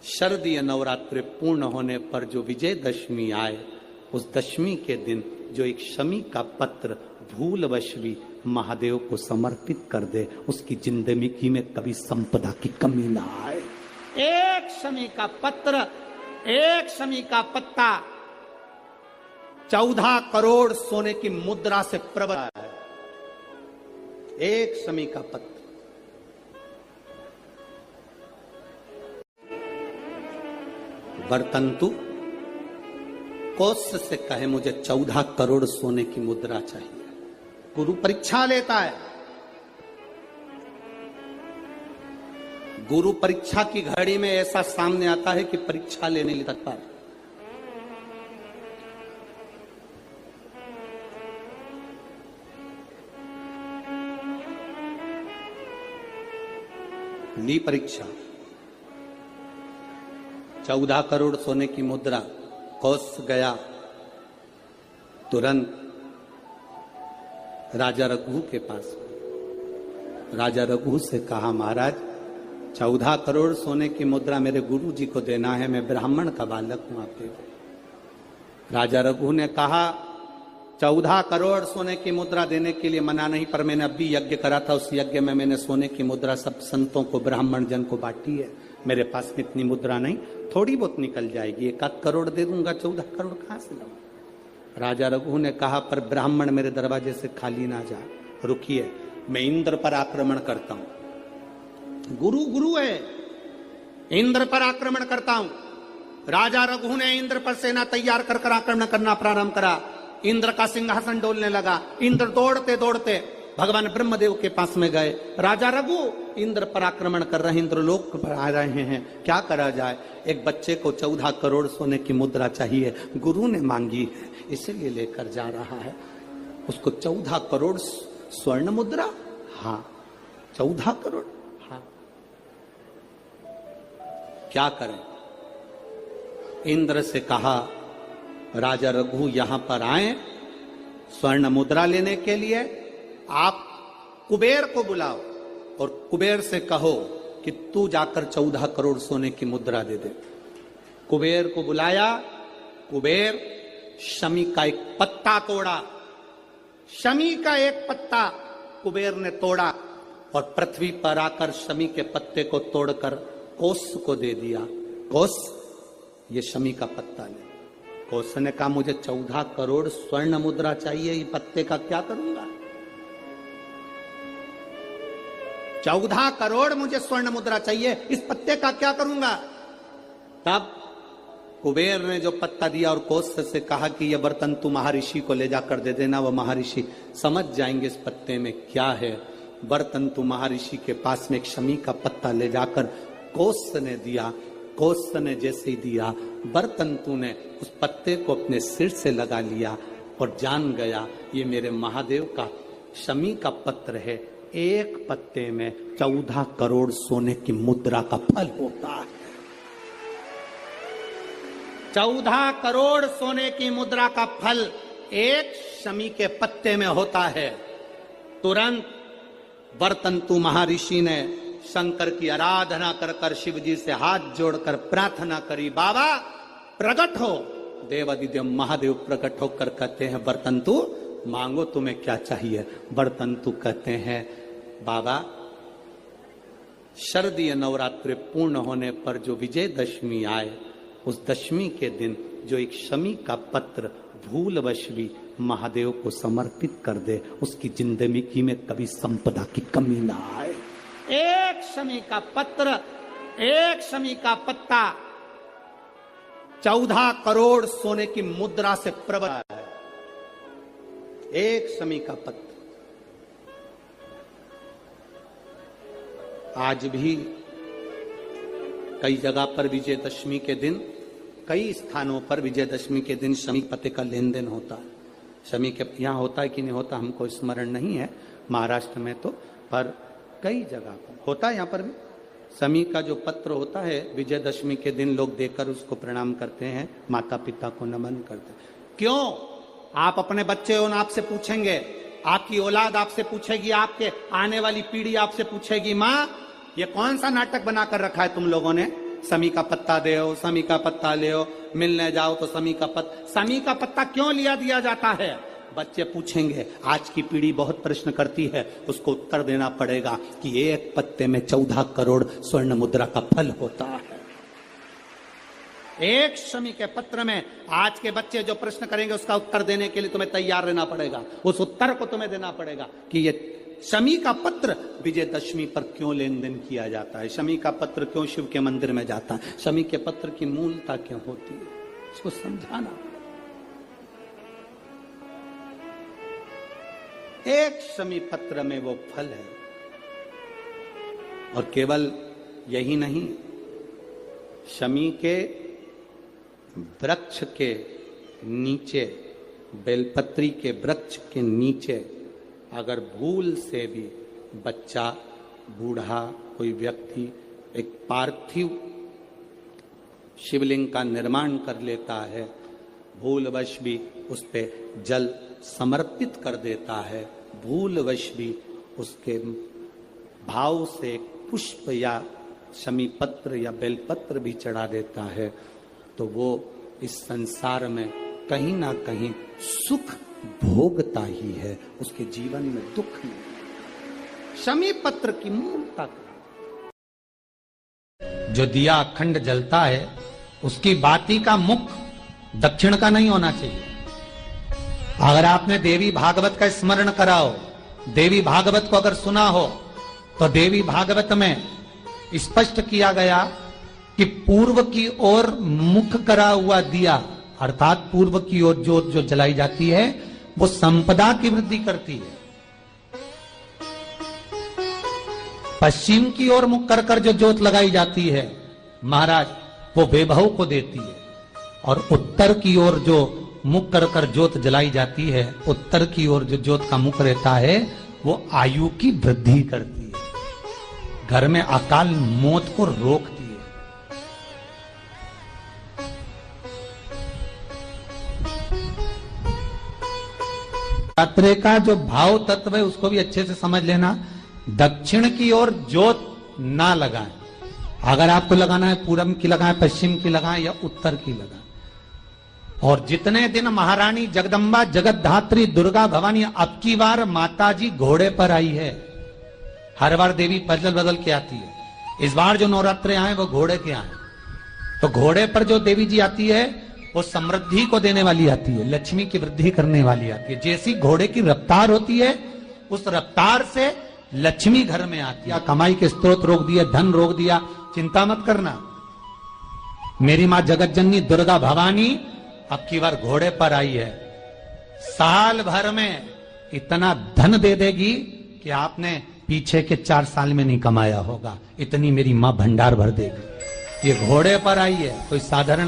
शरदीय नवरात्रि पूर्ण होने पर जो विजयदशमी आए, उस दशमी के दिन जो एक शमी का पत्र भूलवश भी महादेव को समर्पित कर दे, उसकी जिंदगी में कभी संपदा की कमी ना आए। एक शमी का पत्र, एक शमी का पत्ता 14 करोड़ सोने की मुद्रा से प्रबल है। एक शमी का पत्र। बरतंतु कौत्स से कहे मुझे 14 करोड़ सोने की मुद्रा चाहिए। गुरु परीक्षा लेता है। गुरु परीक्षा की घड़ी में ऐसा सामने आता है कि परीक्षा लेने लिए तत्पर। ली परीक्षा, 14 करोड़ सोने की मुद्रा। कौत्स गया तुरंत राजा रघु के पास। राजा रघु से कहा, महाराज 14 करोड़ सोने की मुद्रा मेरे गुरु जी को देना है, मैं ब्राह्मण का बालक हूं, आप दे दो। राजा रघु ने कहा 14 करोड़ सोने की मुद्रा देने के लिए मना नहीं, पर मैंने अभी यज्ञ करा था, उस यज्ञ में मैंने सोने की मुद्रा सब संतों को, ब्राह्मण जन को बांटी है। मेरे पास में इतनी मुद्रा नहीं, थोड़ी बहुत निकल जाएगी, 1 करोड़ दे दूंगा, 14 करोड़ कहां से लाऊं? राजा रघु ने कहा, पर ब्राह्मण मेरे दरवाजे से खाली ना जाए, रुकिए, मैं इंद्र पर आक्रमण करता हूं। गुरु गुरु है, इंद्र पर आक्रमण करता हूं। राजा रघु ने इंद्र पर सेना तैयार कर आक्रमण करना प्रारंभ करा। इंद्र का सिंहासन डोलने लगा। इंद्र दौड़ते दौड़ते भगवान ब्रह्मदेव के पास में गए। राजा रघु इंद्र पर आक्रमण कर रहे हैं, इंद्र लोक पर आ रहे हैं, क्या करा जाए? एक बच्चे को 14 करोड़ सोने की मुद्रा चाहिए, गुरु ने मांगी है, इसलिए लेकर जा रहा है। उसको 14 करोड़ स्वर्ण मुद्रा, हाँ 14 करोड़, हाँ क्या करें? इंद्र से कहा, राजा रघु यहां पर आए स्वर्ण मुद्रा लेने के लिए, आप कुबेर को बुलाओ और कुबेर से कहो कि तू जाकर 14 करोड़ सोने की मुद्रा दे दे। कुबेर को बुलाया। कुबेर शमी का एक पत्ता तोड़ा। शमी का एक पत्ता कुबेर ने तोड़ा और पृथ्वी पर आकर शमी के पत्ते को तोड़कर कौत्स को दे दिया। कौत्स, ये शमी का पत्ता ले। कौत्स ने कहा, मुझे 14 करोड़ स्वर्ण मुद्रा चाहिए, ये पत्ते का क्या करूंगा? 14 करोड़ मुझे स्वर्ण मुद्रा चाहिए, इस पत्ते का क्या करूंगा? तब कुबेर ने जो पत्ता दिया और कौत्स से कहा कि यह बर्तन तू महर्षि को ले जाकर दे देना, वह महर्षि समझ जाएंगे इस पत्ते में क्या है। बर्तन तू महर्षि के पास में एक शमी का पत्ता ले जाकर कौत्स ने दिया। कौत्स ने जैसे ही दिया, बर्तंतु ने उस पत्ते को अपने सिर से लगा लिया और जान गया ये मेरे महादेव का शमी का पत्र है। एक पत्ते में 14 करोड़ सोने की मुद्रा का फल होता है। 14 करोड़ सोने की मुद्रा का फल एक शमी के पत्ते में होता है। तुरंत बर्तंतु महर्षि ने शंकर की आराधना कर कर शिव जी से हाथ जोड़कर प्रार्थना करी, बाबा प्रकट हो। देवादिदेव महादेव प्रकट होकर कहते हैं, बर्तंतु मांगो तुम्हें क्या चाहिए? बर्तंतु कहते हैं, बाबा शरदीय नवरात्रि पूर्ण होने पर जो विजयदशमी आए, उस दशमी के दिन जो एक शमी का पत्र भूलवश भी महादेव को समर्पित कर दे, उसकी जिंदगी में कभी संपदा की कमी ना आए। एक शमी का पत्र, एक शमी का पत्ता 14 करोड़ सोने की मुद्रा से प्रबल है। एक शमी का पत्र। आज भी कई जगह पर विजयदशमी के दिन, कई स्थानों पर विजयदशमी के दिन शमी पत्ते का लेन देन होता है। शमी के यहाँ होता है कि नहीं होता हमको स्मरण नहीं है, महाराष्ट्र में तो, पर कई जगह पर होता है। यहाँ पर भी शमी का जो पत्र होता है, विजयदशमी के दिन लोग देकर उसको प्रणाम करते हैं, माता पिता को नमन करते हैं। क्यों? आप अपने बच्चे हो, आपसे पूछेंगे, आपकी औलाद आपसे पूछेगी, आपके आने वाली पीढ़ी आपसे पूछेगी, माँ ये कौन सा नाटक बनाकर रखा है तुम लोगों ने? समी का पत्ता दे, समी का पत्ता ले, मिलने जाओ तो समी का पत्ता क्यों लिया दिया जाता है? बच्चे पूछेंगे, आज की पीढ़ी बहुत प्रश्न करती है, उसको उत्तर देना पड़ेगा कि एक पत्ते में 14 करोड़ स्वर्ण मुद्रा का फल होता है। एक शमी के पत्र में आज के बच्चे जो प्रश्न करेंगे उसका उत्तर देने के लिए तुम्हें तैयार रहना पड़ेगा। उस उत्तर को तुम्हें देना पड़ेगा कि ये शमी का पत्र विजयदशमी पर क्यों लेन देन किया जाता है, शमी का पत्र क्यों शिव के मंदिर में जाता है, शमी के पत्र की मूलता क्यों होती है, इसको समझाना। एक शमी पत्र में वो फल है। और केवल यही नहीं, शमी के वृक्ष के नीचे, बेलपत्री के वृक्ष के नीचे अगर भूल से भी बच्चा, बूढ़ा, कोई व्यक्ति एक पार्थिव शिवलिंग का निर्माण कर लेता है, भूलवश भी उस पे जल समर्पित कर देता है, भूलवश भी उसके भाव से पुष्प या शमी पत्र या बेलपत्र भी चढ़ा देता है, तो वो इस संसार में कहीं ना कहीं सुख भोगता ही है, उसके जीवन में दुख नहीं। शमी पत्र की मूलता, जो दिया अखंड जलता है उसकी बाती का मुख दक्षिण का नहीं होना चाहिए। अगर आपने देवी भागवत का स्मरण कराओ, देवी भागवत को अगर सुना हो, तो देवी भागवत में स्पष्ट किया गया कि पूर्व की ओर मुख करा हुआ दिया, अर्थात पूर्व की ओर ज्योत जो जलाई जाती है वो संपदा की वृद्धि करती है। पश्चिम की ओर मुख कर कर जो ज्योत लगाई जाती है महाराज, वो वैभव को देती है। और उत्तर की ओर जो मुख कर कर ज्योत जलाई जाती है, उत्तर की ओर जो ज्योत का मुख रहता है वो आयु की वृद्धि करती है, घर में अकाल मौत को रोकती है। नवरात्रे का जो भाव तत्व है उसको भी अच्छे से समझ लेना। दक्षिण की ओर ज्योत ना लगाएं, अगर आपको लगाना है पूरब की लगाएं, पश्चिम की लगाएं या उत्तर की लगाएं। और जितने दिन महारानी जगदम्बा जगतधात्री दुर्गा भवानी, अब की बार माताजी घोड़े पर आई है, हर बार देवी बदल बदल के आती है, इस बार जो नवरात्रे आए वो घोड़े के आए। तो घोड़े पर जो देवी जी आती है वो समृद्धि को देने वाली आती है, लक्ष्मी की वृद्धि करने वाली आती है। जैसी घोड़े की रफ्तार होती है उस रफ्तार से लक्ष्मी घर में आती है। कमाई के स्रोत रोक दिए, धन रोक दिया, चिंता मत करना। मेरी मां जगत जननी दुर्गा भवानी अब की बार घोड़े पर आई है, साल भर में इतना धन दे देगी कि आपने पीछे के 4 साल में नहीं कमाया होगा, इतनी मेरी मां भंडार भर देगी। ये घोड़े पर आई है, कोई साधारण